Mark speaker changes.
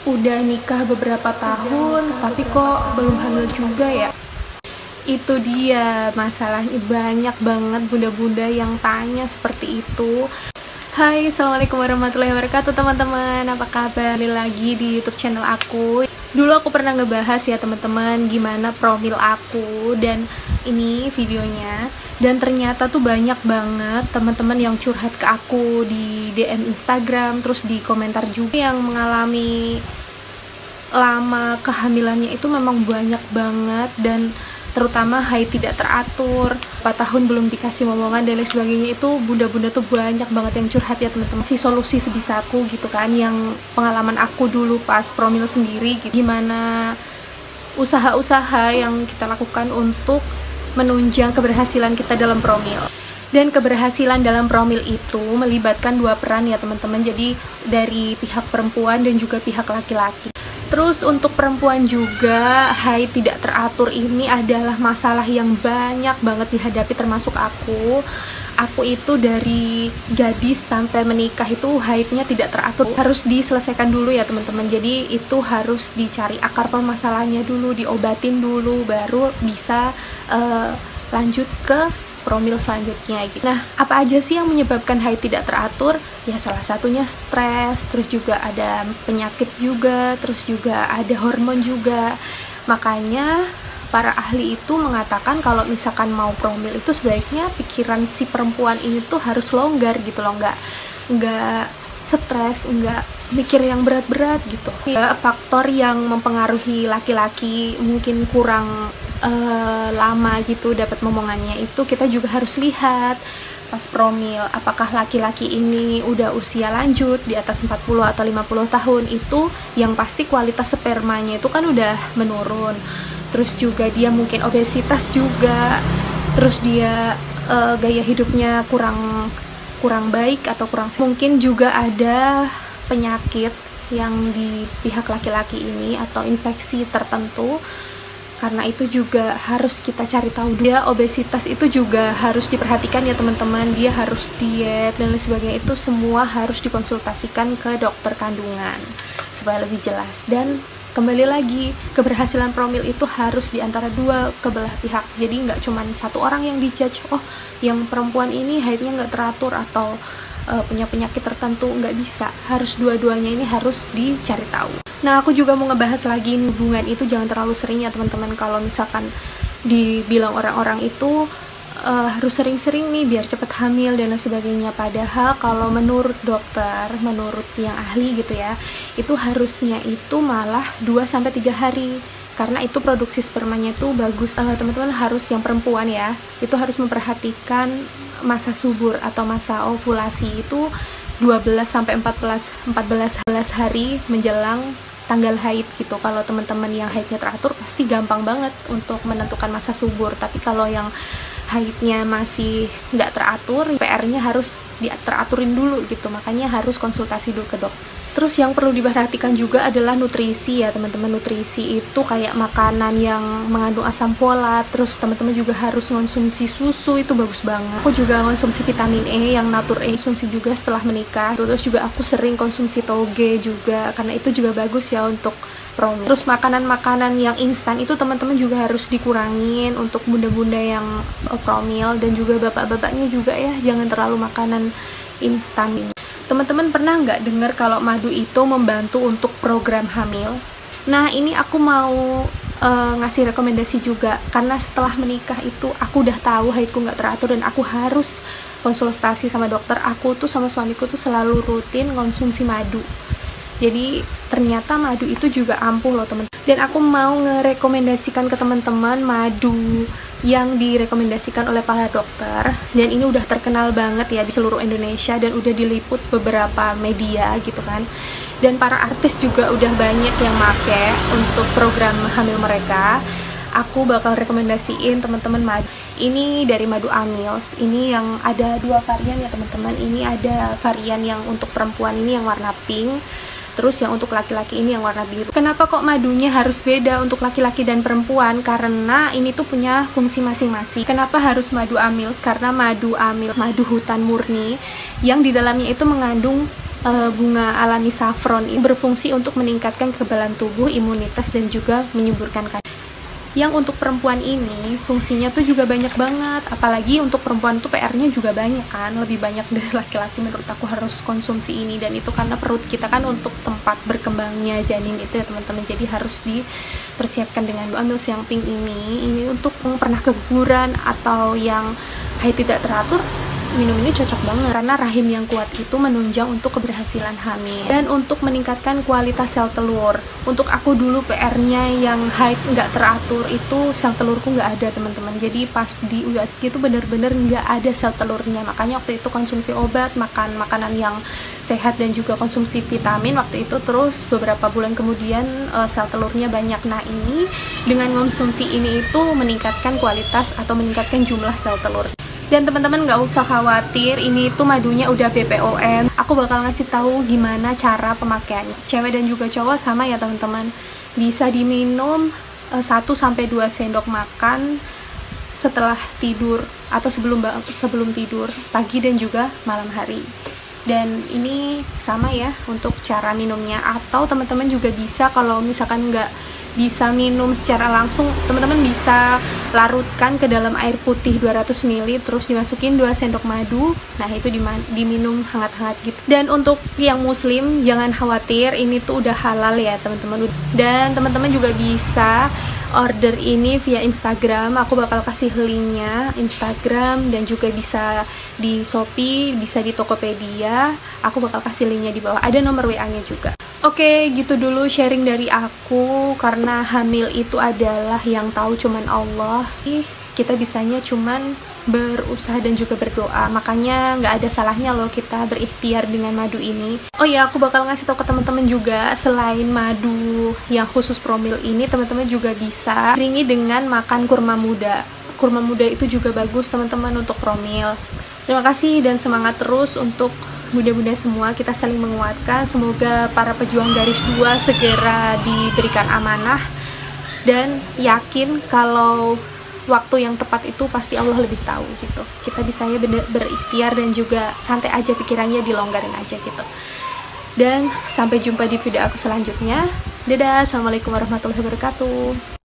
Speaker 1: udah nikah beberapa tahun tapi kok belum hamil juga ya? Itu dia masalahnya, banyak banget bunda-bunda yang tanya seperti itu. Hai, assalamualaikum warahmatullahi wabarakatuh teman-teman, apa kabar? Kembali lagi di YouTube channel aku. Dulu aku pernah ngebahas ya teman-teman gimana promil aku, dan ini videonya. Dan ternyata tuh banyak banget teman-teman yang curhat ke aku di DM Instagram, terus di komentar juga yang mengalami lama kehamilannya itu memang banyak banget, dan terutama haid tidak teratur, 4 tahun belum dikasih momongan dan lain sebagainya. Itu bunda-bunda tuh banyak banget yang curhat ya teman-teman. Si solusi sebisa aku gitu kan, yang pengalaman aku dulu pas promil sendiri gitu. Gimana usaha-usaha yang kita lakukan untuk menunjang keberhasilan kita dalam promil. Dan keberhasilan dalam promil itu melibatkan dua peran ya teman-teman, jadi dari pihak perempuan dan juga pihak laki-laki. Terus untuk perempuan juga, haid tidak teratur ini adalah masalah yang banyak banget dihadapi, termasuk aku. Aku itu dari gadis sampai menikah itu haidnya tidak teratur. Harus diselesaikan dulu ya teman-teman. Jadi itu harus dicari akar permasalahannya dulu, diobatin dulu, baru bisa lanjut ke promil selanjutnya gitu. Nah, apa aja sih yang menyebabkan haid tidak teratur? Ya salah satunya stres, terus juga ada penyakit juga, terus juga ada hormon juga. Makanya para ahli itu mengatakan kalau misalkan mau promil itu sebaiknya pikiran si perempuan ini tuh harus longgar gitu loh, nggak stres, nggak mikir yang berat-berat gitu. Ya, faktor yang mempengaruhi laki-laki mungkin kurang lama gitu dapat momongannya, itu kita juga harus lihat pas promil, apakah laki-laki ini udah usia lanjut di atas 40 atau 50 tahun. Itu yang pasti kualitas spermanya itu kan udah menurun, terus juga dia mungkin obesitas juga, terus dia gaya hidupnya kurang baik atau kurang, mungkin juga ada penyakit yang di pihak laki-laki ini atau infeksi tertentu. Karena itu juga harus kita cari tahu. Dia obesitas itu juga harus diperhatikan ya teman-teman. Dia harus diet dan lain sebagainya. Itu semua harus dikonsultasikan ke dokter kandungan supaya lebih jelas. Dan kembali lagi, keberhasilan promil itu harus di antara dua kebelah pihak. Jadi nggak cuma satu orang yang dijudge, oh yang perempuan ini haidnya nggak teratur atau punya penyakit tertentu, nggak bisa. Harus dua-duanya ini harus dicari tahu. Nah, aku juga mau ngebahas lagi, hubungan itu jangan terlalu sering ya teman-teman. Kalau misalkan dibilang orang-orang itu harus sering-sering nih biar cepat hamil dan lain sebagainya. Padahal kalau menurut dokter, menurut yang ahli gitu ya, itu harusnya itu malah 2-3 hari. Karena itu produksi spermanya itu bagus. Teman-teman harus, yang perempuan ya, itu harus memperhatikan masa subur atau masa ovulasi itu 12-14 hari menjelang tanggal haid gitu. Kalau teman-teman yang haidnya teratur pasti gampang banget untuk menentukan masa subur. Tapi kalau yang haidnya masih nggak teratur, PR-nya harus teraturin dulu gitu. Makanya harus konsultasi dulu ke dokter. Terus yang perlu diperhatikan juga adalah nutrisi ya teman-teman. Nutrisi itu kayak makanan yang mengandung asam folat. Terus teman-teman juga harus konsumsi susu, itu bagus banget. Aku juga konsumsi vitamin E yang Natur E, konsumsi juga setelah menikah. Terus juga aku sering konsumsi toge juga, karena itu juga bagus ya untuk promil. Terus makanan-makanan yang instan itu teman-teman juga harus dikurangin untuk bunda-bunda yang promil, dan juga bapak-bapaknya juga ya, jangan terlalu makanan instan. Teman-teman pernah nggak dengar kalau madu itu membantu untuk program hamil? Nah, ini aku mau ngasih rekomendasi juga, karena setelah menikah itu aku udah tahu haidku nggak teratur dan aku harus konsultasi sama dokter. Aku tuh sama suamiku tuh selalu rutin konsumsi madu. Jadi ternyata madu itu juga ampuh loh teman. Dan aku mau ngerekomendasikan ke teman-teman madu yang direkomendasikan oleh para dokter, dan ini udah terkenal banget ya di seluruh Indonesia dan udah diliput beberapa media gitu kan. Dan para artis juga udah banyak yang make untuk program hamil mereka. Aku bakal rekomendasiin teman-teman madu. Ini dari madu Amils. Ini yang ada 2 varian ya teman-teman. Ini ada varian yang untuk perempuan ini yang warna pink. Terus yang untuk laki-laki ini yang warna biru. Kenapa kok madunya harus beda untuk laki-laki dan perempuan? Karena ini tuh punya fungsi masing-masing. Kenapa harus madu Amils? Karena madu Amils, madu hutan murni, yang di dalamnya itu mengandung bunga alami saffron ini berfungsi untuk meningkatkan kekebalan tubuh, imunitas, dan juga menyuburkan kadar. Yang untuk perempuan ini fungsinya tuh juga banyak banget, apalagi untuk perempuan tuh PR-nya juga banyak kan, lebih banyak dari laki-laki menurut aku harus konsumsi ini. Dan itu karena perut kita kan untuk tempat berkembangnya janin itu ya teman-teman, jadi harus dipersiapkan dengan ambil siang pink ini untuk yang pernah keguguran atau yang haid tidak teratur. Minum ini cocok banget karena rahim yang kuat itu menunjang untuk keberhasilan hamil dan untuk meningkatkan kualitas sel telur. Untuk aku dulu PR-nya yang haid nggak teratur itu sel telurku nggak ada teman-teman, jadi pas di USG itu bener-bener nggak ada sel telurnya. Makanya waktu itu konsumsi obat, makan makanan yang sehat, dan juga konsumsi vitamin waktu itu. Terus beberapa bulan kemudian sel telurnya banyak. Nah ini dengan konsumsi ini itu meningkatkan kualitas atau meningkatkan jumlah sel telur. Dan teman-teman nggak usah khawatir, ini tuh madunya udah BPOM. Aku bakal ngasih tahu gimana cara pemakaiannya. Cewek dan juga cowok sama ya teman-teman. Bisa diminum 1-2 sendok makan setelah tidur atau sebelum tidur, pagi dan juga malam hari. Dan ini sama ya untuk cara minumnya. Atau teman-teman juga bisa, kalau misalkan nggak bisa minum secara langsung, teman-teman bisa larutkan ke dalam air putih 200 ml, terus dimasukin 2 sendok madu. Nah itu diminum hangat-hangat gitu. Dan untuk yang muslim jangan khawatir, ini tuh udah halal ya teman-teman. Dan teman-teman juga bisa order ini via Instagram. Aku bakal kasih linknya Instagram, dan juga bisa di Shopee, bisa di Tokopedia. Aku bakal kasih linknya di bawah, ada nomor WA-nya juga. Oke, gitu dulu sharing dari aku, karena hamil itu adalah yang tahu cuman Allah. Kita bisanya cuman berusaha dan juga berdoa, makanya nggak ada salahnya loh kita berikhtiar dengan madu ini. Oh ya, aku bakal ngasih tau ke teman-teman juga, selain madu yang khusus promil ini, teman-teman juga bisa iringi dengan makan kurma muda. Kurma muda itu juga bagus teman-teman untuk promil. Terima kasih dan semangat terus untuk bunda-bunda semua, kita saling menguatkan. Semoga para pejuang garis 2 segera diberikan amanah, dan yakin kalau waktu yang tepat itu pasti Allah lebih tahu gitu. Kita bisanya berikhtiar dan juga santai aja pikirannya, dilonggarin aja gitu. Dan sampai jumpa di video aku selanjutnya. Dadah, assalamualaikum warahmatullahi wabarakatuh.